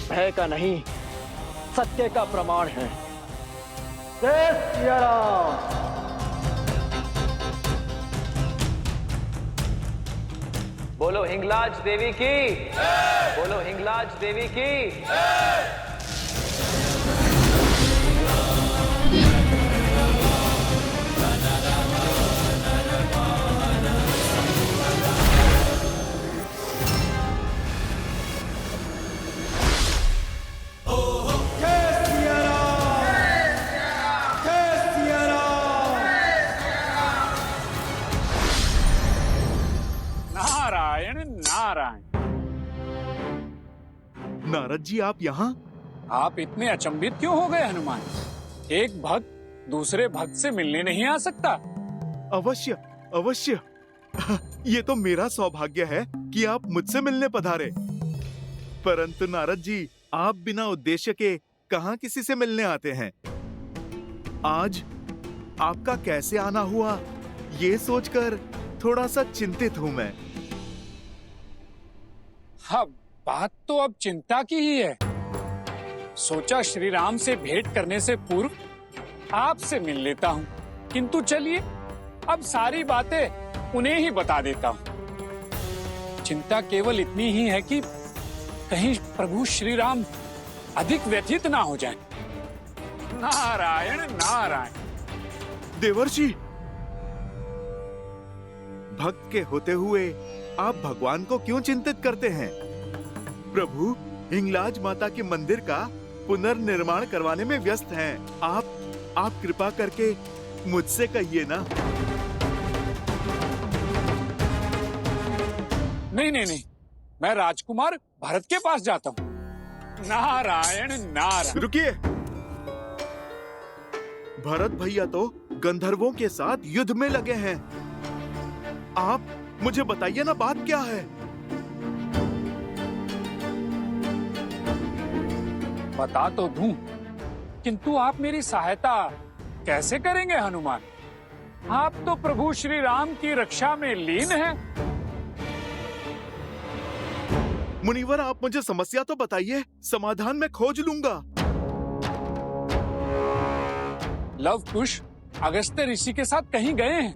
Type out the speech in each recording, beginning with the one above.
भय का नहीं, सत्य का प्रमाण है। जय सिया राम। बोलो हिंगलाज देवी की, बोलो हिंगलाज देवी की। नारायण नारायण। नारद जी, आप यहाँ? आप इतने अचंभित क्यों हो गए हनुमान? एक भक्त दूसरे भक्त से मिलने नहीं आ सकता? अवश्य अवश्य। ये तो मेरा सौभाग्य है कि आप मुझसे मिलने पधारे। परंतु नारद जी, आप बिना उद्देश्य के कहाँ किसी से मिलने आते हैं? आज आपका कैसे आना हुआ, ये सोचकर थोड़ा सा चिंतित हूँ मैं। हाँ, बात तो अब चिंता की ही है। सोचा श्री राम से भेंट करने से पूर्व आपसे मिल लेता हूँ, किंतु चलिए अब सारी बातें उन्हें ही बता देता हूँ। चिंता केवल इतनी ही है कि कहीं प्रभु श्री राम अधिक व्यथित ना हो जाएं। नारायण नारायण। देवर्षि, भक्त के होते हुए आप भगवान को क्यों चिंतित करते हैं? प्रभु हिंगलाज माता के मंदिर का पुनर्निर्माण करवाने में व्यस्त हैं। आप कृपा करके मुझसे कहिए ना। नहीं, मैं राजकुमार भरत के पास जाता हूँ। नारायण नारायण। रुकिए। भरत भैया तो गंधर्वों के साथ युद्ध में लगे हैं। आप मुझे बताइए ना, बात क्या है? बता तो दूं, किंतु आप मेरी सहायता कैसे करेंगे हनुमान? आप तो प्रभु श्री राम की रक्षा में लीन हैं। मुनिवर, आप मुझे समस्या तो बताइए, समाधान मैं खोज लूंगा। लव कुश अगस्त्य ऋषि के साथ कहीं गए हैं,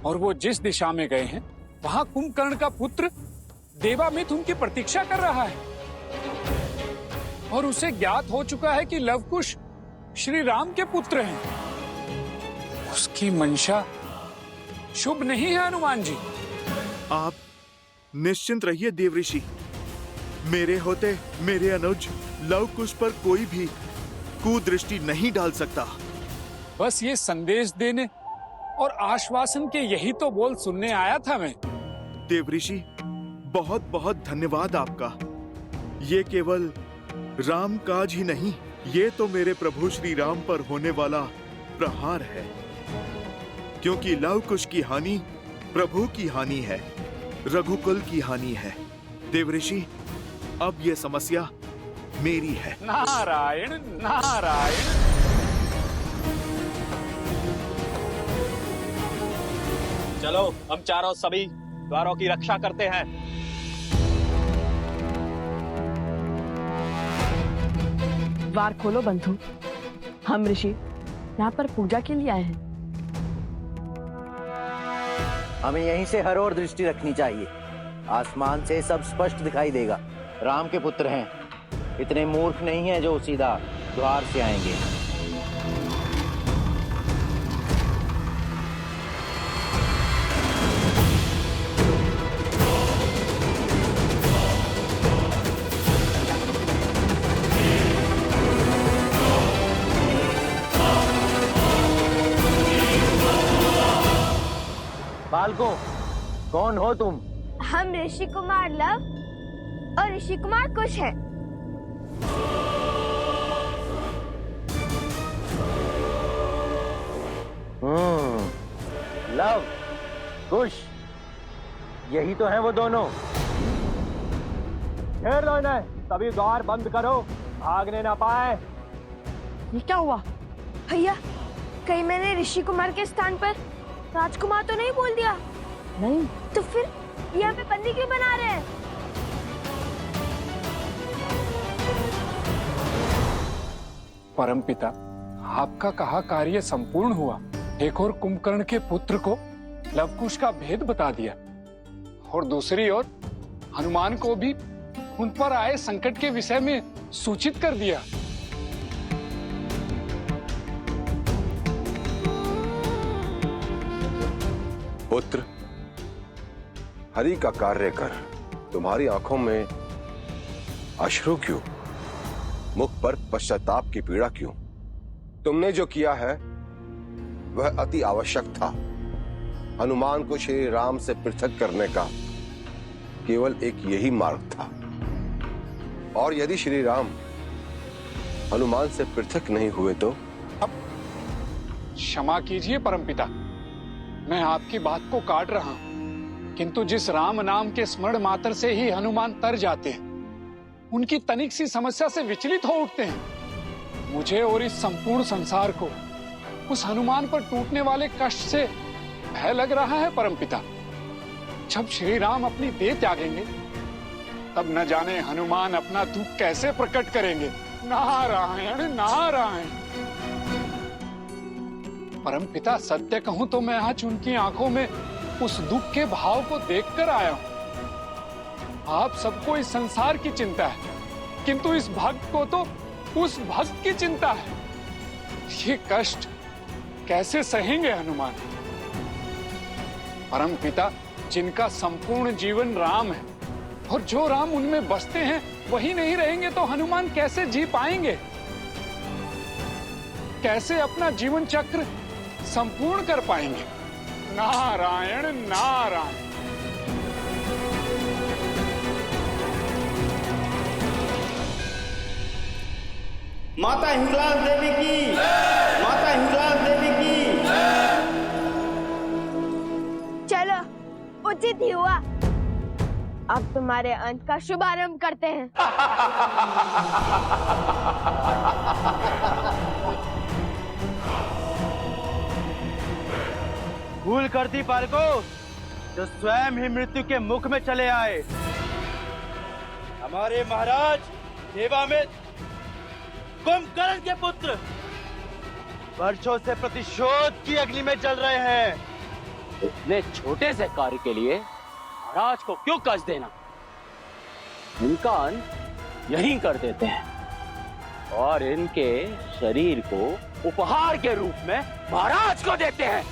और वो जिस दिशा में गए हैं वहां कुंभकर्ण का पुत्र देवामित उनकी प्रतीक्षा कर रहा है, और उसे ज्ञात हो चुका है कि लव कुश श्री राम के पुत्र हैं। उसकी मंशा शुभ नहीं है हनुमान जी। आप निश्चिंत रहिए देवऋषि। मेरे होते मेरे अनुज लव कुश पर कोई भी कुदृष्टि नहीं डाल सकता। बस ये संदेश देने और आश्वासन के यही तो बोल सुनने आया था मैं। देवऋषि, बहुत बहुत धन्यवाद आपका। ये केवल राम काज ही नहीं, ये तो मेरे प्रभु श्री राम पर होने वाला प्रहार है, क्योंकि लव कुश की हानि प्रभु की हानि है, रघुकुल की हानि है। देवऋषि, अब ये समस्या मेरी है। नारायण नारायण। चलो, हम चारों सभी द्वारों की रक्षा करते हैं। द्वार खोलो बंधु। हम ऋषि यहाँ पर पूजा के लिए आए हैं। हमें यहीं से हर ओर दृष्टि रखनी चाहिए। आसमान से सब स्पष्ट दिखाई देगा। राम के पुत्र हैं, इतने मूर्ख नहीं हैं जो सीधा द्वार से आएंगे। बालकों, कौन हो तुम? हम ऋषि कुमार लव और ऋषि कुमार कुश हैं। लव, कुश, यही तो हैं वो दोनों। घेर दो इन्हें, सभी द्वार बंद करो, भागने ना पाए। ये क्या हुआ? भैया, कहीं मैंने ऋषि कुमार के स्थान पर राजकुमार तो नहीं बोल दिया? नहीं। तो फिर ये हमें बंदी क्यों बना रहे हैं? परमपिता, आपका कहा कार्य संपूर्ण हुआ। एक और कुंभकर्ण के पुत्र को लवकुश का भेद बता दिया और दूसरी ओर हनुमान को भी उन पर आए संकट के विषय में सूचित कर दिया। पुत्र, हरि का कार्य कर। तुम्हारी आंखों में अश्रु क्यों? मुख पर पश्चाताप की पीड़ा क्यों? तुमने जो किया है वह अति आवश्यक था। हनुमान को श्री राम से पृथक करने का केवल एक यही मार्ग था। और यदि श्री राम हनुमान से पृथक नहीं हुए तो? क्षमा कीजिए परमपिता, मैं आपकी बात को काट रहा हूं, किंतु जिस राम नाम के स्मरण मात्र से ही हनुमान तर जाते हैं, उनकी तनिक सी समस्या से विचलित हो उठते हैं। मुझे और इस संपूर्ण संसार को उस हनुमान पर टूटने वाले कष्ट से भय लग रहा है परमपिता। जब श्री राम अपनी देह त्यागेंगे तब न जाने हनुमान अपना दुख कैसे प्रकट करेंगे। नारायण नारायण। परमपिता, सत्य कहूं तो मैं आज उनकी आंखों में उस दुख के भाव को देखकर आया हूं। आप सबको इस संसार की चिंता है, किंतु इस भक्त को तो उस भक्त की चिंता है। ये कष्ट कैसे सहेंगे हनुमान? परमपिता, जिनका संपूर्ण जीवन राम है और जो राम उनमें बसते हैं वही नहीं रहेंगे तो हनुमान कैसे जी पाएंगे? कैसे अपना जीवन चक्र संपूर्ण कर पाएंगे? नारायण नारायण। माता हिंगलाज देवी की, माता हिंगलाज देवी की। चलो, उचित ही हुआ। अब तुम्हारे अंत का शुभारंभ करते हैं। भूल करती पालको, जो स्वयं ही मृत्यु के मुख में चले आए। हमारे महाराज देवामित कुंभकर्ण के पुत्र वर्षों से प्रतिशोध की अग्नि में जल रहे हैं। इतने छोटे से कार्य के लिए महाराज को क्यों कष्ट देना? इनका अंत यहीं कर देते हैं और इनके शरीर को उपहार के रूप में महाराज को देते हैं।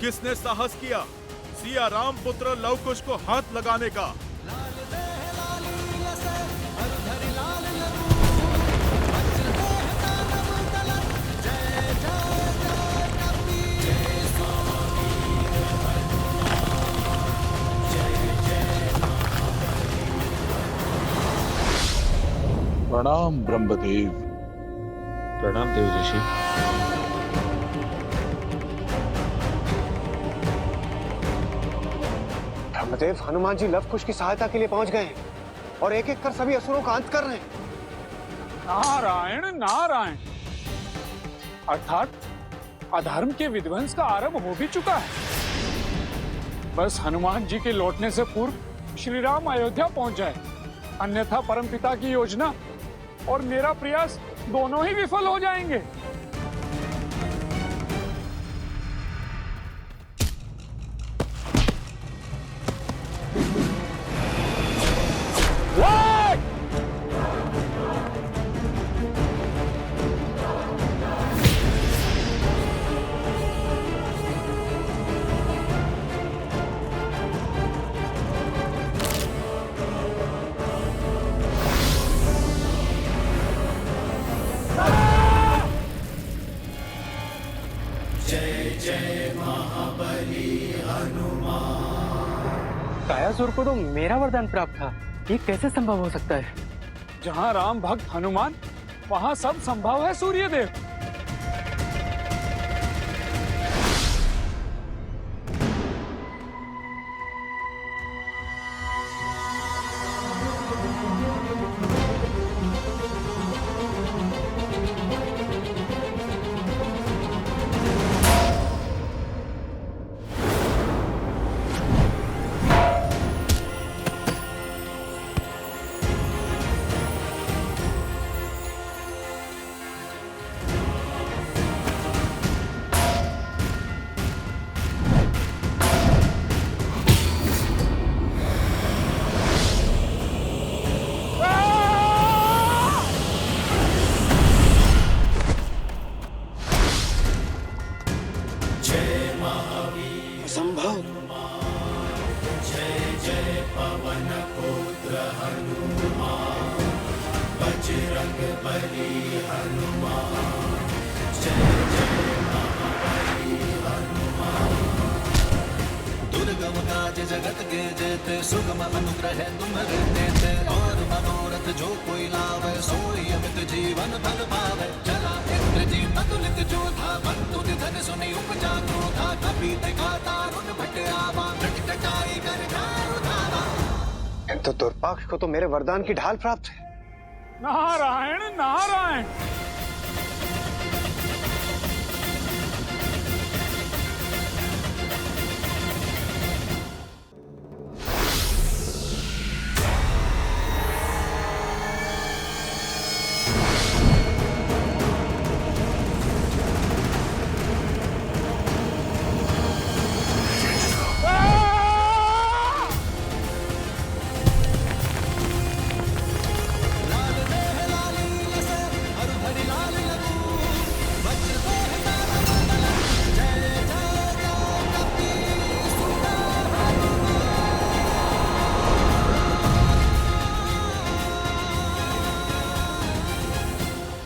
किसने साहस किया सिया राम पुत्र लवकुश को हाथ लगाने का? प्रणाम ब्रह्मदेव। प्रणाम देव ऋषि। ब्रह्मदेव, हनुमान जी लवकुश की सहायता के लिए पहुंच गए हैं और एक एक कर सभी असुरों का अंत कर रहे हैं। नारायण नारायण। अर्थात अधर्म के विध्वंस का आरंभ हो भी चुका है। बस हनुमान जी के लौटने से पूर्व श्री राम अयोध्या पहुंच जाए, अन्यथा परमपिता की योजना और मेरा प्रयास दोनों ही विफल हो जाएंगे। बकासुर को तो मेरा वरदान प्राप्त था, ये कैसे संभव हो सकता है? जहाँ राम भक्त हनुमान, वहाँ सब संभव है सूर्यदेव। दुर्गम काज जगत के जेते, सुगम अनुग्रह तुम्हारे देते, और मनोरथ जो कोई लावे, सोई अमित जीवन फल पावे। चला इंद्रजीत अतुलित जो था, बंधु निधन सुनी उपजा क्रोधा, कपि दिखा तारुण भट आवा, टटटाई कर ठार धावा। तो दुर्पाक्ष को तो मेरे वरदान की ढाल प्राप्त है। नारायण नारायण।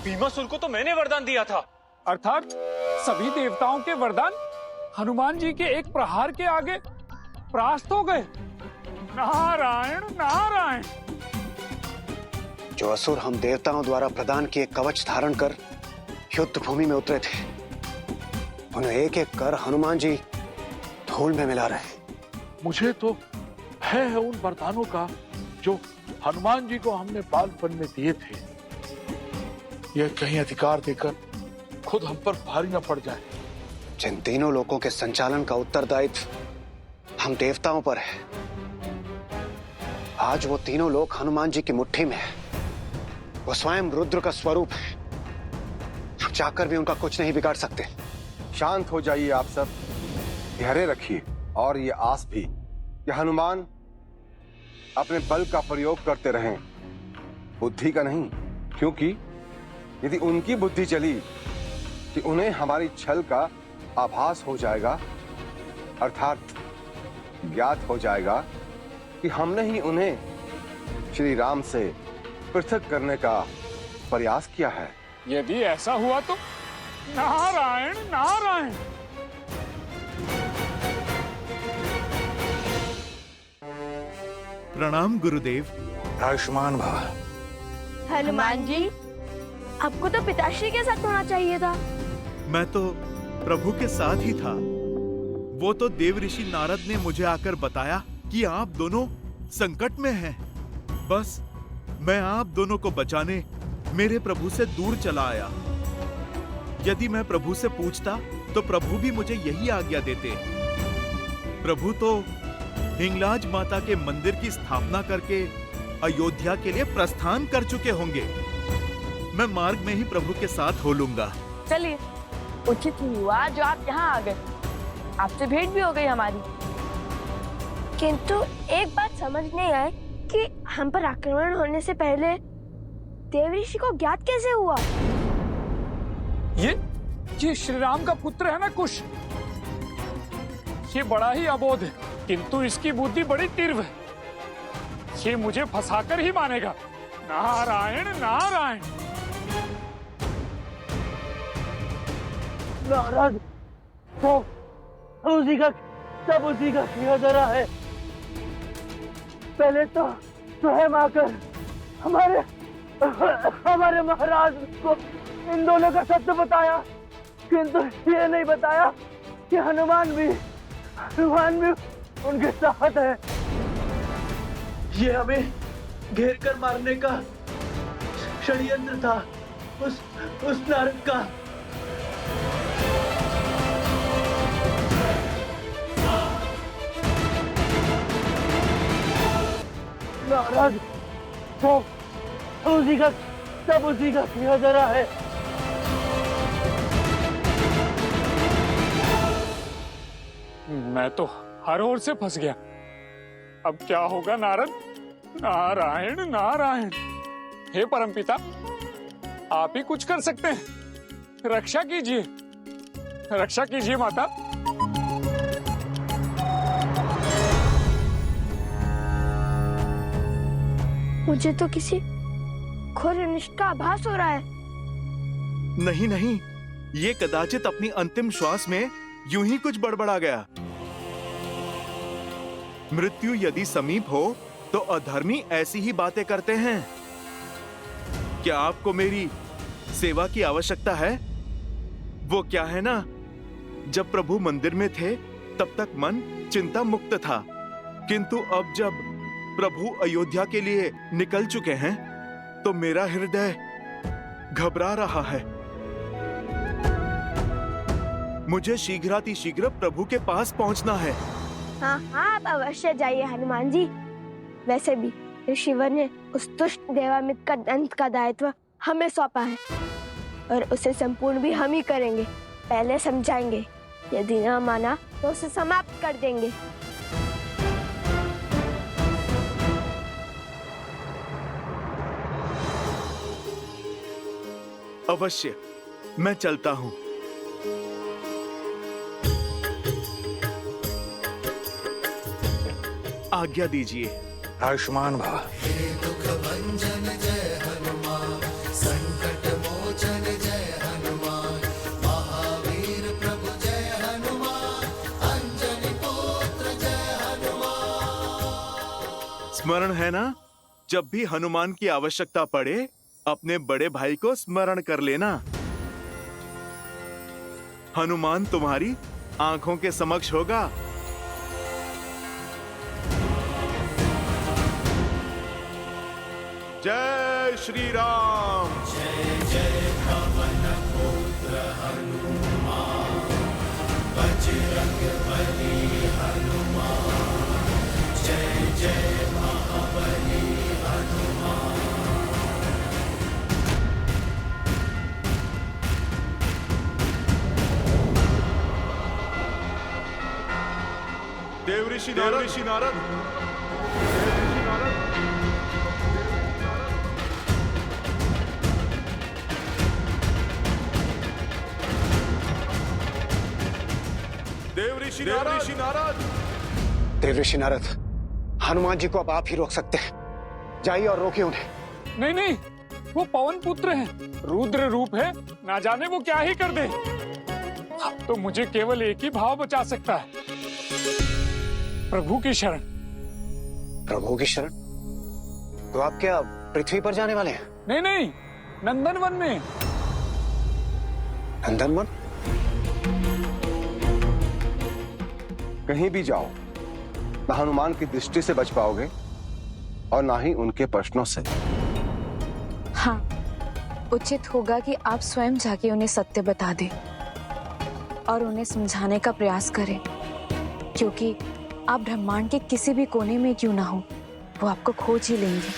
भीमासुर को तो मैंने वरदान दिया था। अर्थात सभी देवताओं के वरदान हनुमान जी के एक प्रहार के आगे परास्त हो गए। नारायण नारायण। जो असुर हम देवताओं द्वारा प्रदान किए कवच धारण कर युद्ध भूमि में उतरे थे, उन्हें एक एक कर हनुमान जी धूल में मिला रहे। मुझे तो भय है उन वरदानों का जो हनुमान जी को हमने बालपन में दिए थे। यह कहीं अधिकार देकर खुद हम पर भारी न पड़ जाए। जिन तीनों लोकों के संचालन का उत्तरदायित्व हम देवताओं पर है, आज वो तीनों लोक हनुमान जी की मुट्ठी में है। वो स्वयं रुद्र का स्वरूप है। हम चाहकर भी उनका कुछ नहीं बिगाड़ सकते। शांत हो जाइए आप सब, धैर्य रखिए और ये आस भी कि हनुमान अपने बल का प्रयोग करते रहें, बुद्धि का नहीं। क्योंकि यदि उनकी बुद्धि चली कि उन्हें हमारी छल का आभास हो जाएगा, अर्थात ज्ञात हो जाएगा कि हमने ही उन्हें श्री राम से पृथक करने का प्रयास किया है। यदि ऐसा हुआ तो नारायण नारायण। प्रणाम गुरुदेव। आयुष्मान भव। हनुमान जी, आपको तो पिताश्री के साथ होना चाहिए था। मैं तो प्रभु के साथ ही था। वो तो देव ऋषि नारद ने मुझे आकर बताया कि आप दोनों संकट में हैं। बस मैं आप दोनों को बचाने मेरे प्रभु से दूर चला आया। यदि मैं प्रभु से पूछता तो प्रभु भी मुझे यही आज्ञा देते। प्रभु तो हिंगलाज माता के मंदिर की स्थापना करके अयोध्या के लिए प्रस्थान कर चुके होंगे। मैं मार्ग में ही प्रभु के साथ हो लूंगा। चलिए, उचित ही हुआ जो आप यहाँ आ गए। आपसे भेंट भी हो गई हमारी। किंतु एक बात समझ नहीं आई कि हम पर आक्रमण होने से पहले देव ऋषि को ज्ञात कैसे हुआ? ये श्री राम का पुत्र है ना कुश। ये बड़ा ही अबोध है, किंतु इसकी बुद्धि बड़ी तीव्र है। ये मुझे फंसाकर ही मानेगा। नारायण नारायण। नारद, सब उसी का किया जा रहा है। पहले तो स्वयं आकर हमारे महाराज को इन दोनों का सत्य बताया, किंतु ये नहीं बताया कि हनुमान भी उनके साथ है। ये हमें घेर कर मारने का षड्यंत्र था उस नारद का। नारद सब उसी का किया जा रहा है। मैं तो हर ओर से फंस गया। अब क्या होगा नारद? नारायण नारायण। हे परमपिता, आप ही कुछ कर सकते हैं। रक्षा कीजिए, रक्षा कीजिए माता। मुझे तो किसी घोर अनिष्ट का आभास हो रहा है। नहीं नहीं, ये कदाचित अपनी अंतिम श्वास में यूं ही कुछ बड़बड़ा गया। मृत्यु यदि समीप हो तो अधर्मी ऐसी ही बातें करते हैं। क्या आपको मेरी सेवा की आवश्यकता है? वो क्या है ना, जब प्रभु मंदिर में थे तब तक मन चिंता मुक्त था, किंतु अब जब प्रभु अयोध्या के लिए निकल चुके हैं तो मेरा हृदय घबरा रहा है। मुझे शीघ्रातिशीघ्र प्रभु के पास पहुंचना है। हाँ हाँ, आप अवश्य जाइए हनुमान जी। वैसे भी ऋषिवर ने उस दुष्ट देवामित्र का दंत का दायित्व हमें सौंपा है और उसे संपूर्ण भी हम ही करेंगे। पहले समझाएंगे, यदि न माना तो उसे समाप्त कर देंगे। अवश्य, मैं चलता हूं। आज्ञा दीजिए। आयुष्मान भव। दुख भंजन जय हनुमान, संकट मोचन जय हनुमान, महावीर प्रभु जय हनुमान, अंजनी पुत्र जय हनुमान। स्मरण है ना, जब भी हनुमान की आवश्यकता पड़े अपने बड़े भाई को स्मरण कर लेना। हनुमान तुम्हारी आंखों के समक्ष होगा। जय श्री राम। जय जय पवन पुत्र हनुमान, बजरंग बली हनुमान, जय जय महाबली हनुमान। देव ऋषि नारद। देव ऋषि नारद। देव ऋषि नारद, हनुमान जी को अब आप ही रोक सकते हैं। जाइए और रोकिए उन्हें। नहीं नहीं, वो पवन पुत्र हैं, रुद्र रूप है, ना जाने वो क्या ही कर दे। अब तो मुझे केवल एक ही भाव बचा सकता है, प्रभु की शरण। प्रभु की शरण? तो आप क्या पृथ्वी पर जाने वाले हैं? नहीं नहीं, नंदनवन में। नंदनवन? कहीं भी जाओ, ना हनुमान की दृष्टि से बच पाओगे और ना ही उनके प्रश्नों से। हाँ, उचित होगा कि आप स्वयं जाके उन्हें सत्य बता दें और उन्हें समझाने का प्रयास करें, क्योंकि आप ब्रह्मांड के किसी भी कोने में क्यों ना हो, वो आपको खोज ही लेंगे।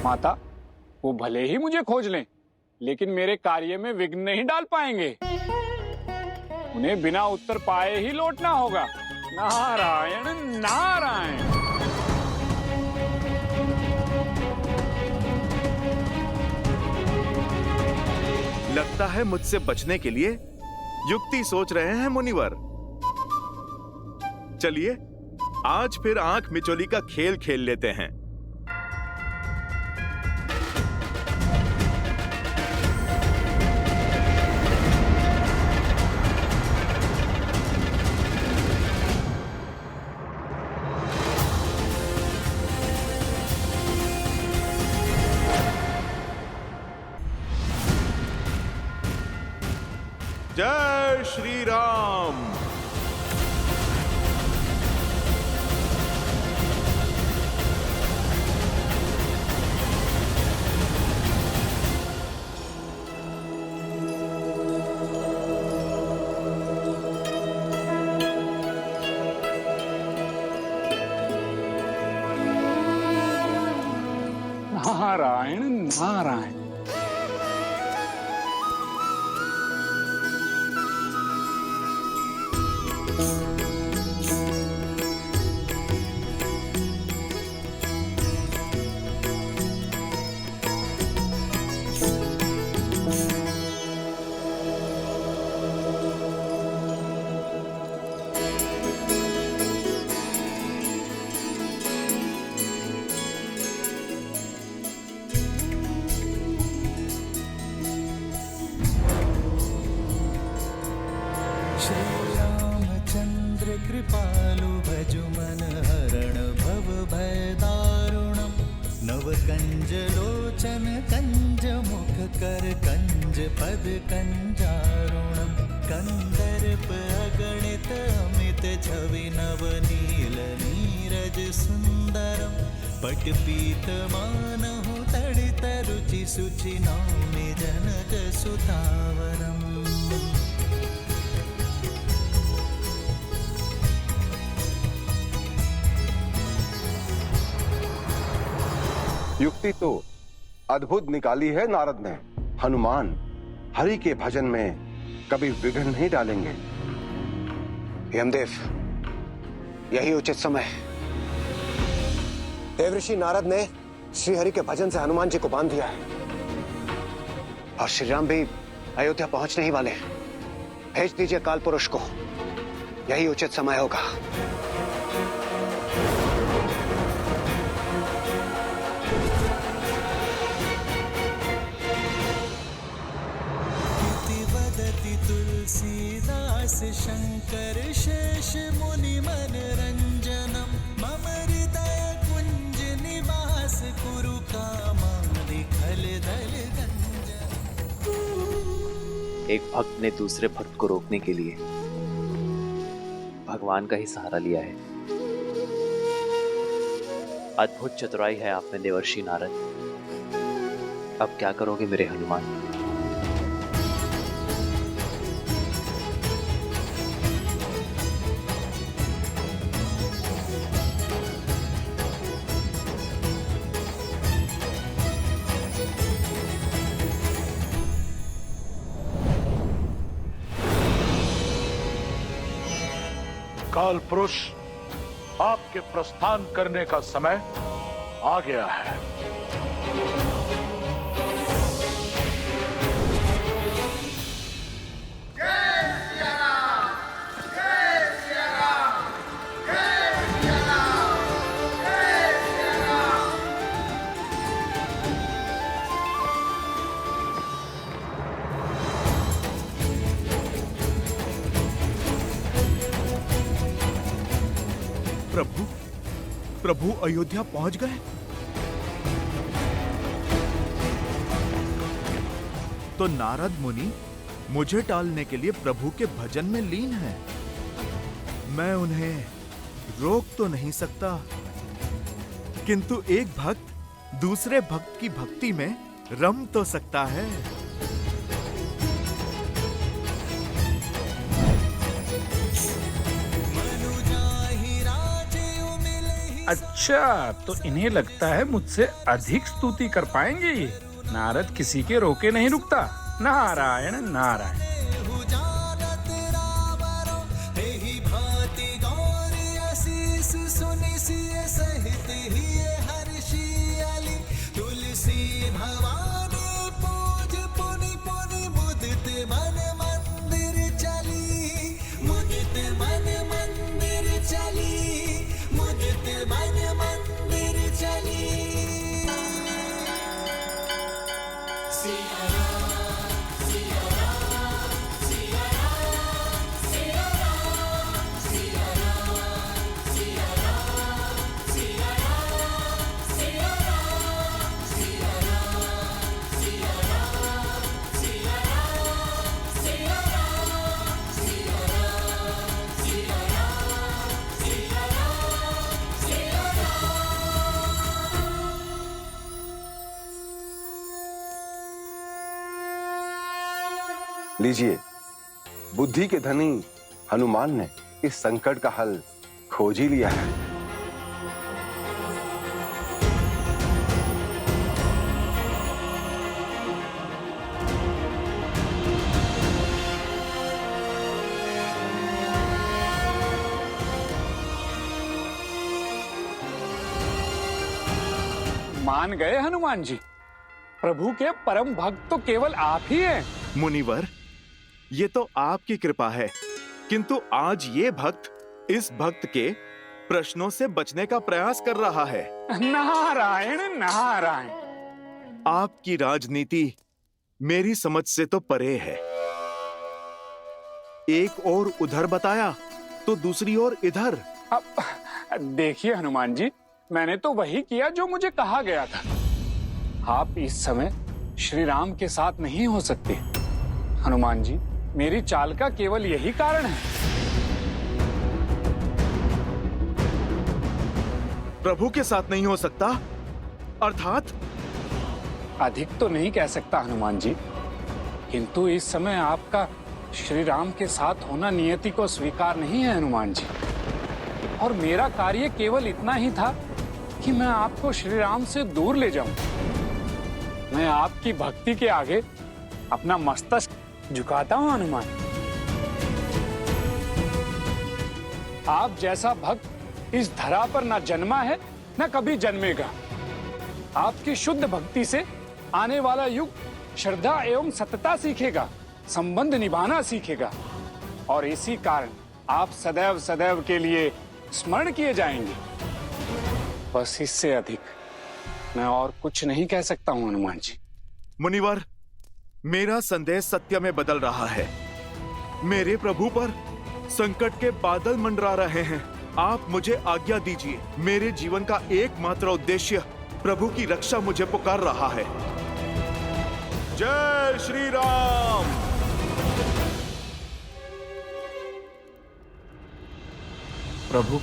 माता, वो भले ही मुझे खोज लें, लेकिन मेरे कार्य में विघ्न नहीं डाल पाएंगे। उन्हें बिना उत्तर पाए ही लौटना होगा। नारायण नारायण। लगता है मुझसे बचने के लिए युक्ति सोच रहे हैं मुनिवर। चलिए आज फिर आंख मिचोली का खेल खेल लेते हैं। जय श्री राम। नारायण नारायण। श्रीरामचंद्र कृपालु भजु मन हरण भव भय दारुणम नव कंज लोचन कंज मुख कर कंज पद कंजारुणम कंदर्प अगणित अमित छवि नव नील नीरज सुंदरम पट पीत मानहु तड़ित रुचि सुचि नौमि जनक सुतावरम। युक्ति तो अद्भुत निकाली है नारद ने। हनुमान हरि के भजन में कभी विघ्न नहीं डालेंगे। यमदेव, यही उचित समय है। देवऋषि नारद ने श्रीहरि के भजन से हनुमान जी को बांध दिया है और श्री राम भी अयोध्या पहुंचने ही वाले हैं। भेज दीजिए काल पुरुष को, यही उचित समय होगा। तुलसीदास शंकर शेष मुनि मन रंजनम मम हृदय कुंज निवास कुरु कामादि खल दल गंजन। एक भक्त ने दूसरे भक्त को रोकने के लिए भगवान का ही सहारा लिया है। अद्भुत चतुराई है आप में देवर्षि नारद। अब क्या करोगे मेरे हनुमान? काल पुरुष, आपके प्रस्थान करने का समय आ गया है। प्रभु, प्रभु अयोध्या पहुंच गए? तो नारद मुनि मुझे टालने के लिए प्रभु के भजन में लीन हैं। मैं उन्हें रोक तो नहीं सकता, किंतु एक भक्त दूसरे भक्त की भक्ति में रम तो सकता है। अच्छा, तो इन्हें लगता है मुझसे अधिक स्तुति कर पाएंगे ये। नारद किसी के रोके नहीं रुकता। नारायण नारायण। तुलसी भवानी पूज पुनि पुनि मुदित मन मंदिर चली, मुदित मन मंदिर चली, मुदित मन मंदिर चली। सिया राम, सिया राम, सिया राम, सिया राम, सिया राम, सिया राम, सिया राम, सिया राम, सिया राम, सिया राम, सिया राम, सिया राम, लीजिए, बुद्धि के धनी हनुमान ने इस संकट का हल खोज ही लिया है। मान गए हनुमान जी? प्रभु के परम भक्त तो केवल आप ही हैं। मुनिवर, ये तो आपकी कृपा है, किंतु आज ये भक्त इस भक्त के प्रश्नों से बचने का प्रयास कर रहा है। नारायण नारायण। आपकी राजनीति मेरी समझ से तो परे है। एक और उधर बताया तो दूसरी ओर इधर। देखिए हनुमान जी, मैंने तो वही किया जो मुझे कहा गया था। आप इस समय श्री राम के साथ नहीं हो सकते। हनुमान जी, मेरी चाल का केवल यही कारण है। प्रभु के साथ नहीं हो सकता अर्थात? अधिक तो नहीं कह सकता हनुमान जी, किंतु इस समय आपका श्री राम के साथ होना नियति को स्वीकार नहीं है हनुमान जी। और मेरा कार्य केवल इतना ही था कि मैं आपको श्री राम से दूर ले जाऊं। मैं आपकी भक्ति के आगे अपना मस्तक झुकाता हूं हनुमान। आप जैसा भक्त इस धरा पर न जन्मा है न कभी जन्मेगा। आपकी शुद्ध भक्ति से आने वाला युग श्रद्धा एवं सतता सीखेगा, संबंध निभाना सीखेगा, और इसी कारण आप सदैव सदैव के लिए स्मरण किए जाएंगे। बस इससे अधिक मैं और कुछ नहीं कह सकता हूं हनुमान जी। मुनिवर, मेरा संदेश सत्य में बदल रहा है। मेरे प्रभु पर संकट के बादल मंडरा रहे हैं। आप मुझे आज्ञा दीजिए। मेरे जीवन का एकमात्र उद्देश्य प्रभु की रक्षा मुझे पुकार रहा है। जय श्री राम। प्रभु,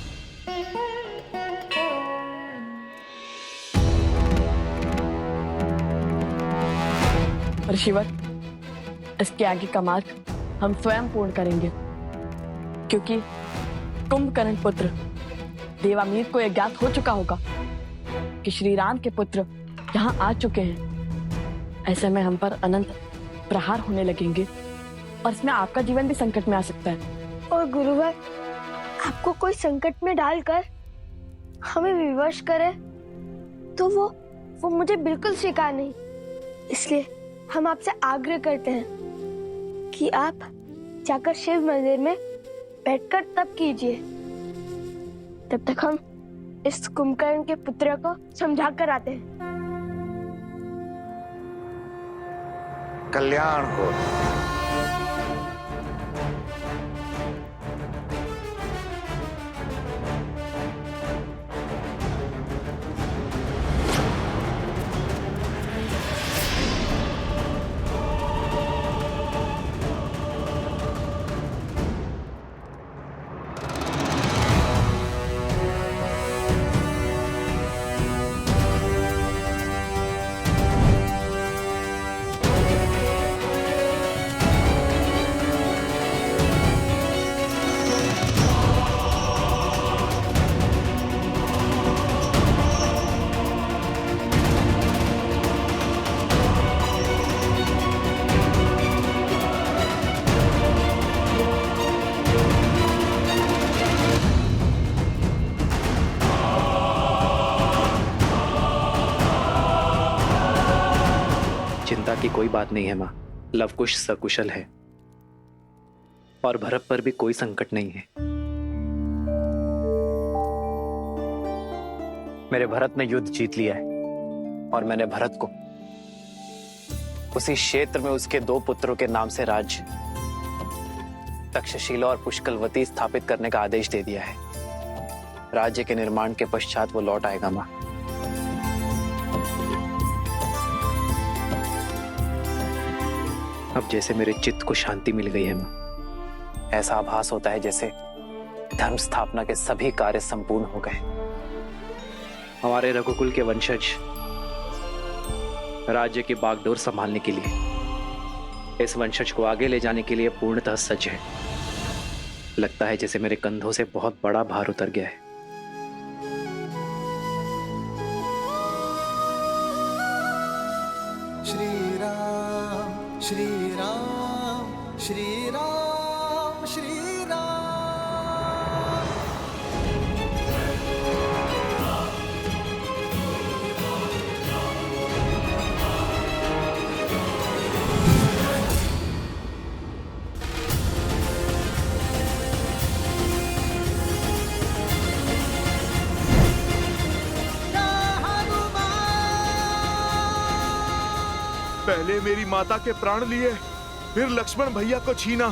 ऋषिवर, इसके आगे का मार्ग हम स्वयं पूर्ण करेंगे, क्योंकि कुंभकर्ण पुत्र देवामीर को यह ज्ञात हो चुका होगा कि श्री राम के पुत्र यहाँ आ चुके हैं। ऐसे में हम पर अनंत प्रहार होने लगेंगे और इसमें आपका जीवन भी संकट में आ सकता है। और गुरुवर, आपको कोई संकट में डालकर हमें विवश करे तो वो मुझे बिल्कुल स्वीकार नहीं। इसलिए हम आपसे आग्रह करते हैं कि आप जाकर शिव मंदिर में बैठकर तप कीजिए। तब तक हम इस कुंभकर्ण के पुत्र को समझा कर आते हैं। कल्याण हो। चिंता की कोई बात नहीं है माँ। लवकुश सकुशल है और भरत पर भी कोई संकट नहीं है। मेरे भरत ने युद्ध जीत लिया है और मैंने भरत को उसी क्षेत्र में उसके 2 पुत्रों के नाम से राज्य तक्षशिला और पुष्कलवती स्थापित करने का आदेश दे दिया है। राज्य के निर्माण के पश्चात वो लौट आएगा माँ। अब जैसे मेरे चित्त को शांति मिल गई है माँ। ऐसा आभास होता है जैसे धर्म स्थापना के सभी कार्य संपूर्ण हो गए। हमारे रघुकुल के वंशज राज्य की बागडोर संभालने के लिए इस वंशज को आगे ले जाने के लिए पूर्णतः सज्ज है। लगता है जैसे मेरे कंधों से बहुत बड़ा भार उतर गया है। श्री राम श्री राम श्री राम श्री राम। पहले मेरी माता के प्राण लिए, फिर लक्ष्मण भैया को छीना।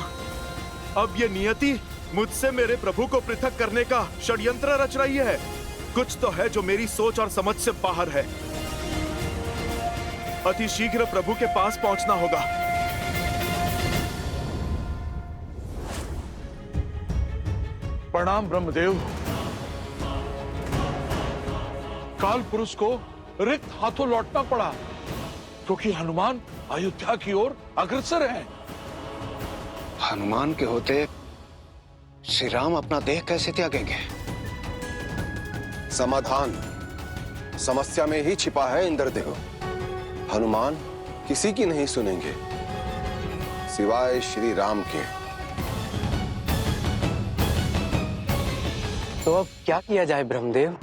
अब ये नियति मुझसे मेरे प्रभु को पृथक करने का षड्यंत्र रच रही है। कुछ तो है जो मेरी सोच और समझ से बाहर है। अति शीघ्र प्रभु के पास पहुंचना होगा। प्रणाम ब्रह्मदेव। काल पुरुष को रिक्त हाथों लौटना पड़ा क्योंकि हनुमान अयोध्या की ओर अग्रसर हैं। हनुमान के होते श्री राम अपना देह कैसे त्यागेंगे? समाधान समस्या में ही छिपा है इंद्रदेव। हनुमान किसी की नहीं सुनेंगे सिवाय श्री राम के। तो अब क्या किया जाए ब्रह्मदेव?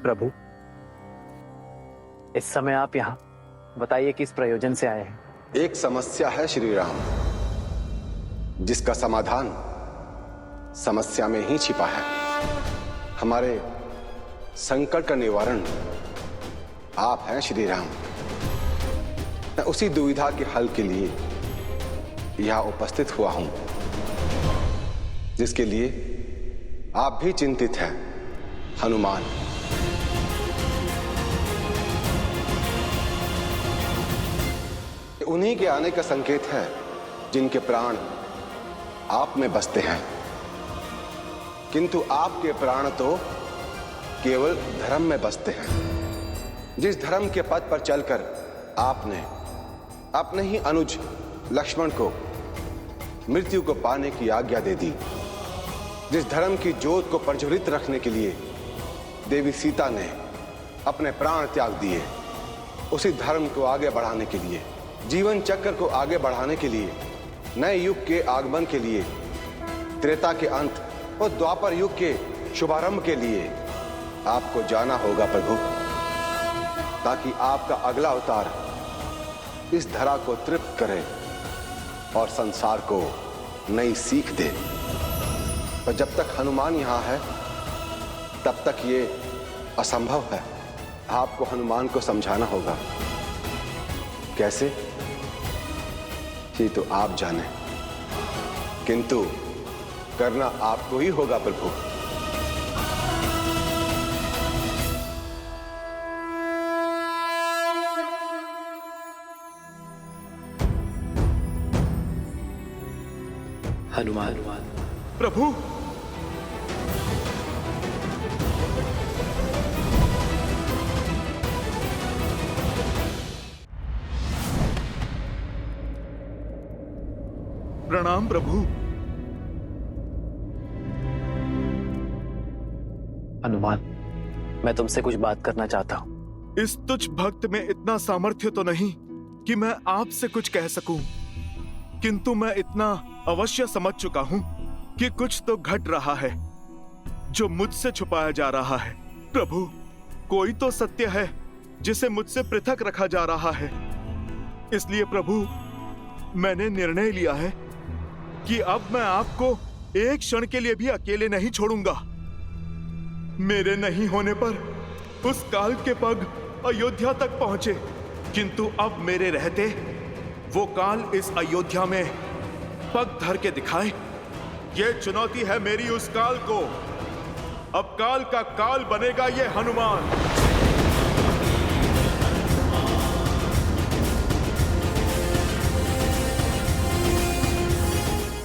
प्रभु, इस समय आप यहाँ बताइए किस प्रयोजन से आए हैं? एक समस्या है श्री राम, जिसका समाधान समस्या में ही छिपा है। हमारे संकट का निवारण आप हैं श्री राम। मैं उसी दुविधा के हल के लिए यहाँ उपस्थित हुआ हूं, जिसके लिए आप भी चिंतित हैं हनुमान। उन्हीं के आने का संकेत है जिनके प्राण आप में बसते हैं, किंतु आपके प्राण तो केवल धर्म में बसते हैं। जिस धर्म के पथ पर चलकर आपने अपने ही अनुज लक्ष्मण को मृत्यु को पाने की आज्ञा दे दी, जिस धर्म की ज्योत को प्रज्वलित रखने के लिए देवी सीता ने अपने प्राण त्याग दिए, उसी धर्म को आगे बढ़ाने के लिए, जीवन चक्र को आगे बढ़ाने के लिए, नए युग के आगमन के लिए, त्रेता के अंत और द्वापर युग के शुभारंभ के लिए आपको जाना होगा प्रभु, ताकि आपका अगला अवतार इस धरा को तृप्त करे और संसार को नई सीख दे। पर जब तक हनुमान यहां है तब तक ये असंभव है। आपको हनुमान को समझाना होगा। कैसे, ये तो आप जाने, किंतु करना आपको ही होगा प्रभु। हनुमान प्रभु, प्रणाम प्रभु। हनुमान, मैं तुमसे कुछ बात करना चाहता हूँ। इस तुच्छ भक्त में इतना सामर्थ्य तो नहीं कि मैं आपसे कुछ कह सकूं, किंतु मैं इतना अवश्य समझ चुका हूं कि कुछ तो घट रहा है जो मुझसे छुपाया जा रहा है। प्रभु, कोई तो सत्य है जिसे मुझसे पृथक रखा जा रहा है। इसलिए प्रभु, मैंने निर्णय लिया है कि अब मैं आपको एक क्षण के लिए भी अकेले नहीं छोड़ूंगा। मेरे नहीं होने पर उस काल के पग अयोध्या तक पहुंचे, किंतु अब मेरे रहते वो काल इस अयोध्या में पग धर के दिखाएं। ये चुनौती है मेरी उस काल को। अब काल का काल बनेगा ये हनुमान।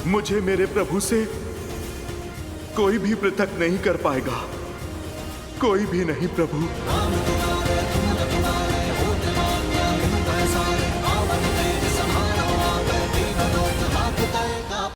मुझे मेरे प्रभु से कोई भी पृथक नहीं कर पाएगा, कोई भी नहीं प्रभु।